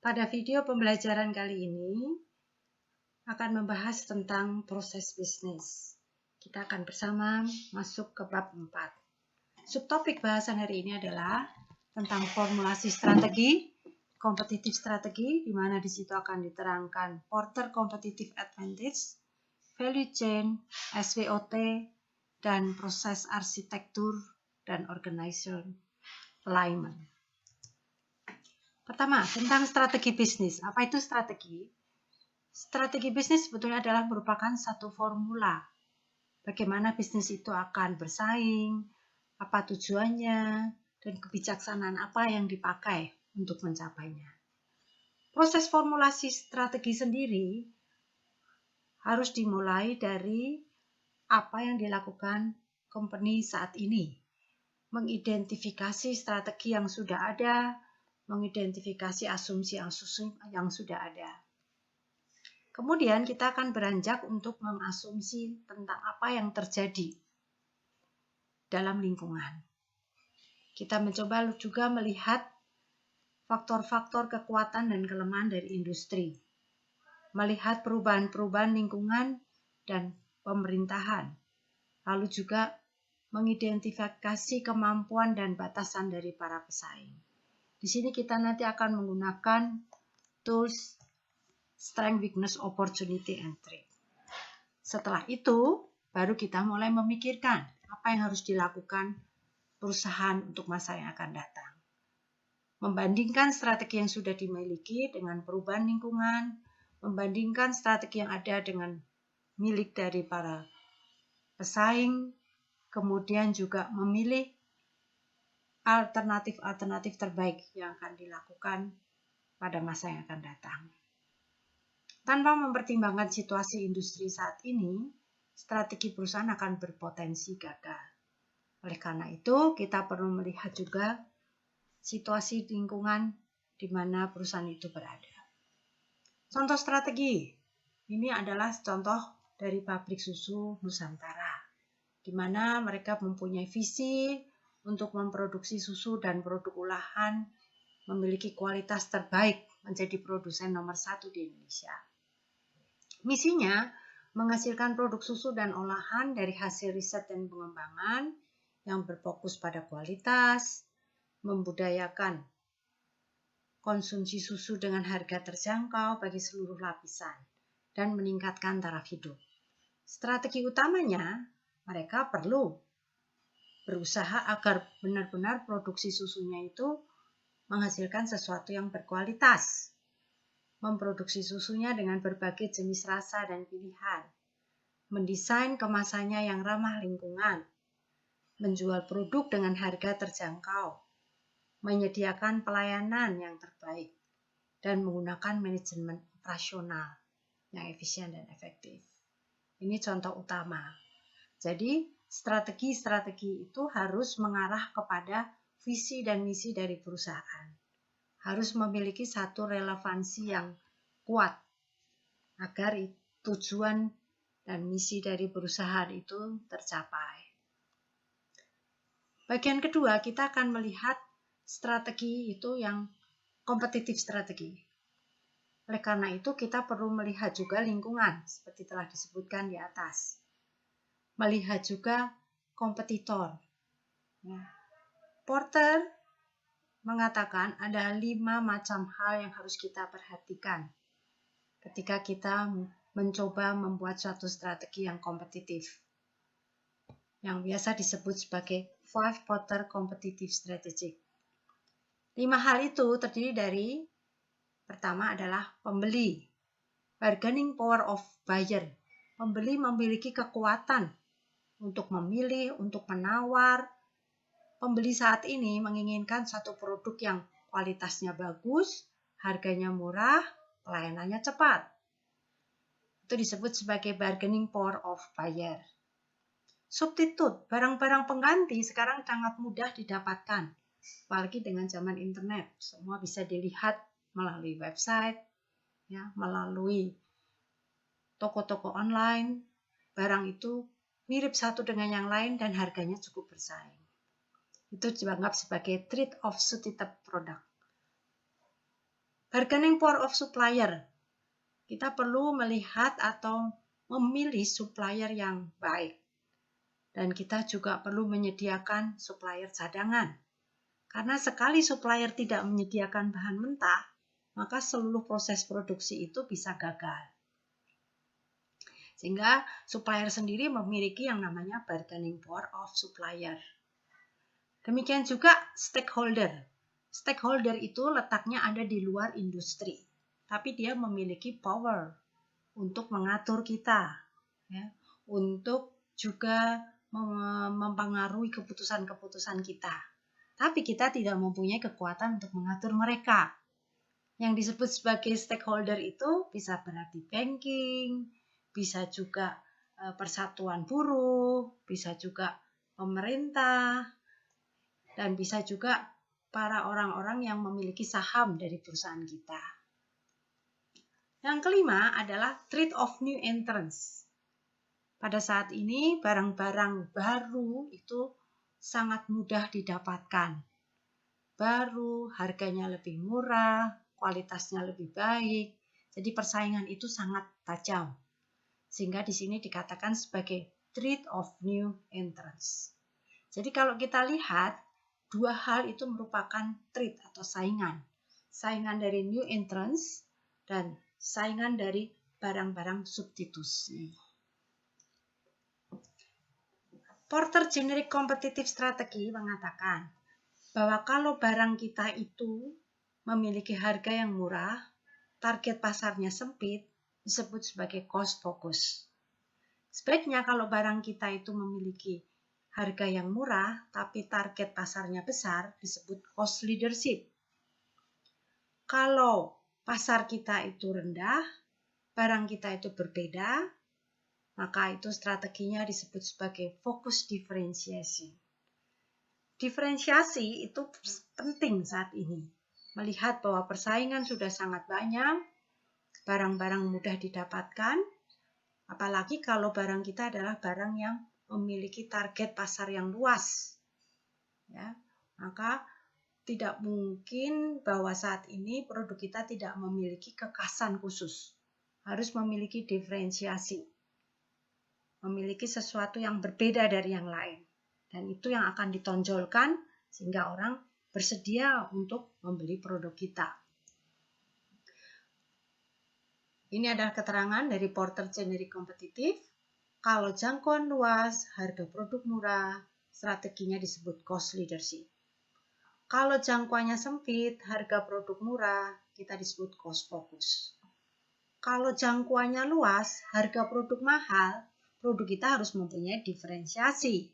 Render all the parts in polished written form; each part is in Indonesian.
Pada video pembelajaran kali ini akan membahas tentang proses bisnis. Kita akan bersama masuk ke bab 4. Subtopik bahasan hari ini adalah tentang formulasi strategi, kompetitif strategi, di mana di situ akan diterangkan Porter Competitive Advantage, Value Chain, SWOT, dan proses arsitektur dan organization alignment. Pertama, tentang strategi bisnis. Apa itu strategi? Strategi bisnis sebetulnya adalah merupakan satu formula. Bagaimana bisnis itu akan bersaing, apa tujuannya, dan kebijaksanaan apa yang dipakai untuk mencapainya. Proses formulasi strategi sendiri harus dimulai dari apa yang dilakukan company saat ini. Mengidentifikasi strategi yang sudah ada, mengidentifikasi asumsi-asumsi yang sudah ada. Kemudian kita akan beranjak untuk mengasumsi tentang apa yang terjadi dalam lingkungan. Kita mencoba juga melihat faktor-faktor kekuatan dan kelemahan dari industri. Melihat perubahan-perubahan lingkungan dan pemerintahan. Lalu juga mengidentifikasi kemampuan dan batasan dari para pesaing. Di sini kita nanti akan menggunakan tools Strength, Weakness, Opportunity, and Threat. Setelah itu, baru kita mulai memikirkan apa yang harus dilakukan perusahaan untuk masa yang akan datang. Membandingkan strategi yang sudah dimiliki dengan perubahan lingkungan, membandingkan strategi yang ada dengan milik dari para pesaing, kemudian juga memilih alternatif-alternatif terbaik yang akan dilakukan pada masa yang akan datang. Tanpa mempertimbangkan situasi industri saat ini, strategi perusahaan akan berpotensi gagal. Oleh karena itu, kita perlu melihat juga situasi lingkungan di mana perusahaan itu berada. Contoh strategi, ini adalah contoh dari pabrik susu Nusantara, di mana mereka mempunyai visi untuk memproduksi susu dan produk olahan, memiliki kualitas terbaik, menjadi produsen nomor 1 di Indonesia. Misinya, menghasilkan produk susu dan olahan dari hasil riset dan pengembangan yang berfokus pada kualitas, membudayakan konsumsi susu dengan harga terjangkau bagi seluruh lapisan, dan meningkatkan taraf hidup. Strategi utamanya, mereka perlu berusaha agar benar-benar produksi susunya itu menghasilkan sesuatu yang berkualitas. Memproduksi susunya dengan berbagai jenis rasa dan pilihan. Mendesain kemasannya yang ramah lingkungan. Menjual produk dengan harga terjangkau. Menyediakan pelayanan yang terbaik. Dan menggunakan manajemen operasional yang efisien dan efektif. Ini contoh utama. Jadi, strategi-strategi itu harus mengarah kepada visi dan misi dari perusahaan. Harus memiliki satu relevansi yang kuat agar tujuan dan misi dari perusahaan itu tercapai. Bagian kedua, kita akan melihat strategi itu yang kompetitif strategi. Oleh karena itu, kita perlu melihat juga lingkungan, seperti telah disebutkan di atas. Melihat juga kompetitor. Porter mengatakan ada 5 macam hal yang harus kita perhatikan ketika kita mencoba membuat suatu strategi yang kompetitif, yang biasa disebut sebagai 5 Porter Competitive Strategy. 5 hal itu terdiri dari, pertama adalah pembeli, bargaining power of buyer. Pembeli memiliki kekuatan untuk memilih, untuk menawar. Pembeli saat ini menginginkan satu produk yang kualitasnya bagus, harganya murah, pelayanannya cepat. Itu disebut sebagai bargaining power of buyer. Substitute, barang-barang pengganti sekarang sangat mudah didapatkan. Apalagi dengan zaman internet, semua bisa dilihat melalui website, melalui toko-toko online. Barang itu mirip satu dengan yang lain dan harganya cukup bersaing. Itu dianggap sebagai trade of substitute product. Bargaining power of supplier. Kita perlu melihat atau memilih supplier yang baik. Dan kita juga perlu menyediakan supplier cadangan. Karena sekali supplier tidak menyediakan bahan mentah, maka seluruh proses produksi itu bisa gagal. Sehingga supplier sendiri memiliki yang namanya bargaining power of supplier. Demikian juga stakeholder. Stakeholder itu letaknya ada di luar industri, tapi dia memiliki power untuk mengatur kita, ya, untuk juga mempengaruhi keputusan-keputusan kita. Tapi kita tidak mempunyai kekuatan untuk mengatur mereka. Yang disebut sebagai stakeholder itu bisa berarti banking, bisa juga persatuan buruh, bisa juga pemerintah, dan bisa juga para orang-orang yang memiliki saham dari perusahaan kita. Yang kelima adalah trade of new entrants. Pada saat ini barang-barang baru itu sangat mudah didapatkan. Baru, harganya lebih murah, kualitasnya lebih baik. Jadi persaingan itu sangat tajam. Sehingga di sini dikatakan sebagai trade of new entrants. Jadi kalau kita lihat, dua hal itu merupakan trade atau saingan. Saingan dari new entrants dan saingan dari barang-barang substitusi. Porter Generic Competitive Strategy mengatakan bahwa kalau barang kita itu memiliki harga yang murah, target pasarnya sempit, disebut sebagai cost focus. Sebaiknya kalau barang kita itu memiliki harga yang murah, tapi target pasarnya besar, disebut cost leadership. Kalau pasar kita itu rendah, barang kita itu berbeda, maka itu strateginya disebut sebagai focus differentiation. Diferensiasi itu penting saat ini. Melihat bahwa persaingan sudah sangat banyak, barang-barang mudah didapatkan, apalagi kalau barang kita adalah barang yang memiliki target pasar yang luas. Ya, maka tidak mungkin bahwa saat ini produk kita tidak memiliki kekhasan khusus. Harus memiliki diferensiasi. Memiliki sesuatu yang berbeda dari yang lain. Dan itu yang akan ditonjolkan sehingga orang bersedia untuk membeli produk kita. Ini adalah keterangan dari Porter Generic Competitive. Kalau jangkauan luas, harga produk murah, strateginya disebut cost leadership. Kalau jangkauannya sempit, harga produk murah, kita disebut cost focus. Kalau jangkauannya luas, harga produk mahal, produk kita harus mempunyai diferensiasi.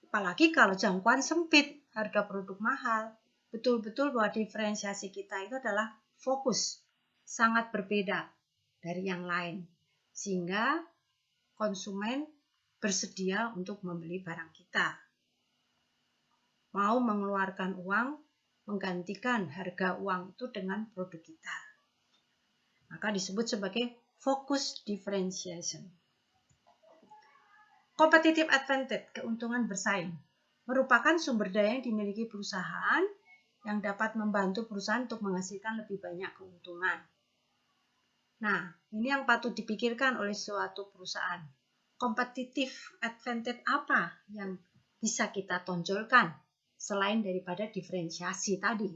Apalagi kalau jangkauan sempit, harga produk mahal, betul-betul bahwa diferensiasi kita itu adalah fokus, sangat berbeda dari yang lain. Sehingga konsumen bersedia untuk membeli barang kita. Mau mengeluarkan uang, menggantikan harga uang itu dengan produk kita. Maka disebut sebagai focus differentiation. Competitive advantage, keuntungan bersaing, merupakan sumber daya yang dimiliki perusahaan yang dapat membantu perusahaan untuk menghasilkan lebih banyak keuntungan. Nah, ini yang patut dipikirkan oleh suatu perusahaan. Competitive advantage apa yang bisa kita tonjolkan selain daripada diferensiasi tadi?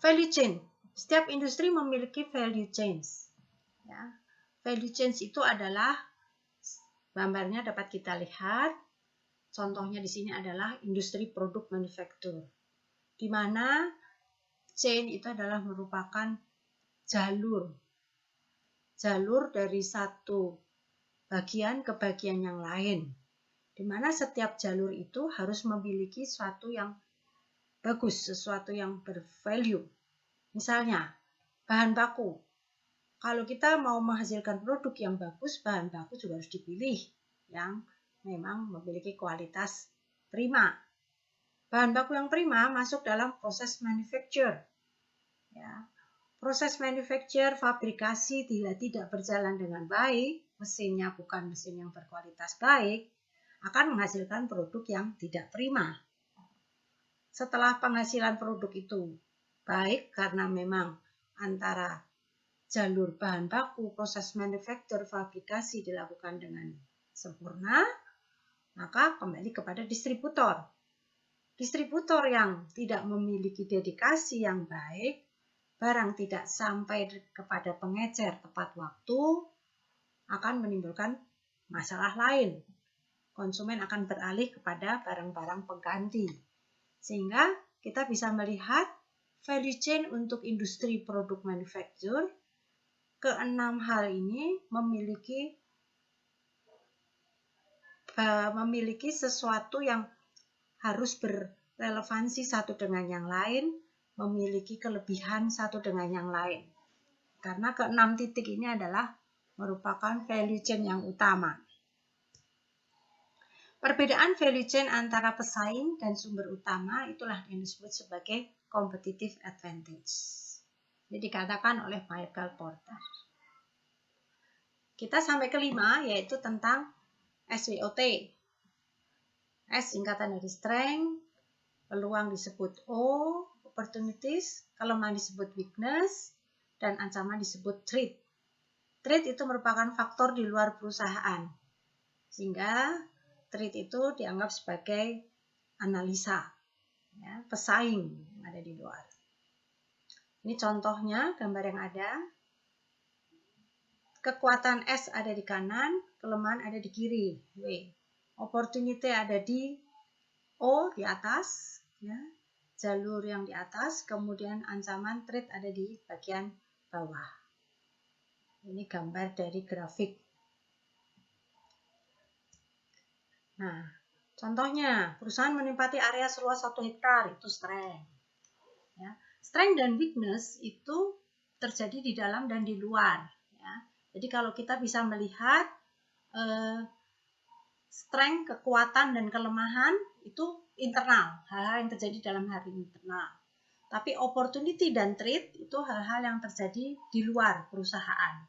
Value chain. Setiap industri memiliki value chains. Ya. Value chains itu adalah gambarnya dapat kita lihat. Contohnya di sini adalah industri produk manufaktur, di mana chain itu adalah merupakan jalur dari satu bagian ke bagian yang lain, di mana setiap jalur itu harus memiliki sesuatu yang bagus, sesuatu yang bervalue. Misalnya, bahan baku. Kalau kita mau menghasilkan produk yang bagus, bahan baku juga harus dipilih yang memang memiliki kualitas prima. Bahan baku yang prima masuk dalam proses manufacture. Ya. Proses manufacture, fabrikasi tidak berjalan dengan baik, mesinnya bukan mesin yang berkualitas baik, akan menghasilkan produk yang tidak prima. Setelah penghasilan produk itu baik karena memang antara jalur bahan baku, proses manufaktur, fabrikasi dilakukan dengan sempurna, maka kembali kepada distributor. Distributor yang tidak memiliki dedikasi yang baik, barang tidak sampai kepada pengecer tepat waktu, akan menimbulkan masalah lain. Konsumen akan beralih kepada barang-barang pengganti. Sehingga kita bisa melihat value chain untuk industri produk manufaktur, keenam hal ini memiliki sesuatu yang harus berrelevansi satu dengan yang lain, memiliki kelebihan satu dengan yang lain. Karena keenam titik ini adalah merupakan value chain yang utama. Perbedaan value chain antara pesaing dan sumber utama itulah yang disebut sebagai competitive advantage. Ini dikatakan oleh Michael Porter. Kita sampai kelima, yaitu tentang SWOT. S singkatan dari strength, peluang disebut O, opportunities, kelemahan disebut weakness, dan ancaman disebut threat. Threat itu merupakan faktor di luar perusahaan, sehingga threat itu dianggap sebagai analisa, ya, pesaing yang ada di luar. Ini contohnya, gambar yang ada. Kekuatan S ada di kanan, kelemahan ada di kiri. W. Opportunity ada di O, di atas, ya, jalur yang di atas, kemudian ancaman threat ada di bagian bawah. Ini gambar dari grafik. Nah, contohnya, perusahaan menempati area seluas 1 hektar, itu strength. Ya. Strength dan weakness itu terjadi di dalam dan di luar. Ya. Jadi kalau kita bisa melihat strength, kekuatan, dan kelemahan itu internal, hal-hal yang terjadi dalam hari internal. Tapi opportunity dan threat itu hal-hal yang terjadi di luar perusahaan.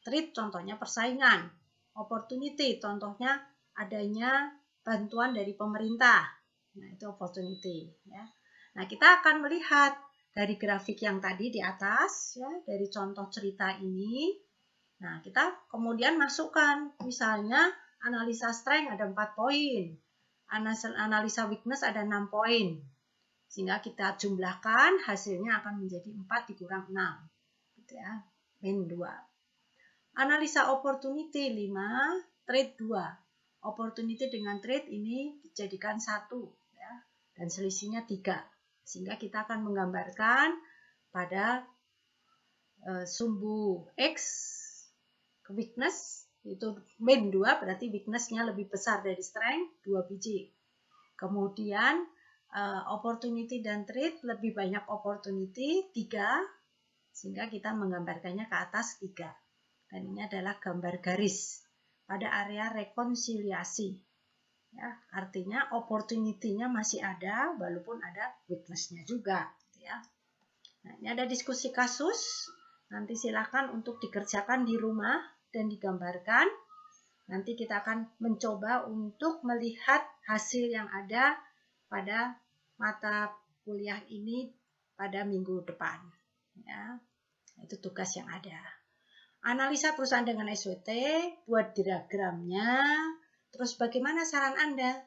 Threat contohnya persaingan, opportunity contohnya adanya bantuan dari pemerintah. Nah, itu opportunity, ya. Nah, kita akan melihat dari grafik yang tadi di atas, ya, dari contoh cerita ini. Nah, kita kemudian masukkan, misalnya analisa strength ada 4 poin, analisa weakness ada 6 poin. Sehingga kita jumlahkan, hasilnya akan menjadi 4 dikurang 6. Gitu ya, min 2. Analisa opportunity 5, trade 2. Opportunity dengan trade ini dijadikan 1, ya, dan selisihnya 3. Sehingga kita akan menggambarkan pada sumbu X weakness itu min 2, berarti weakness-nya lebih besar dari strength 2 biji. Kemudian opportunity dan trade lebih banyak opportunity 3, sehingga kita menggambarkannya ke atas 3. Dan ini adalah gambar garis pada area rekonsiliasi. Ya, artinya opportunity-nya masih ada walaupun ada weakness-nya juga. Ya. Nah, ini ada diskusi kasus. Nanti silakan untuk dikerjakan di rumah dan digambarkan. Nanti kita akan mencoba untuk melihat hasil yang ada pada mata kuliah ini pada minggu depan. Ya, itu tugas yang ada. Analisa perusahaan dengan SWOT, buat diagramnya. Terus bagaimana saran Anda?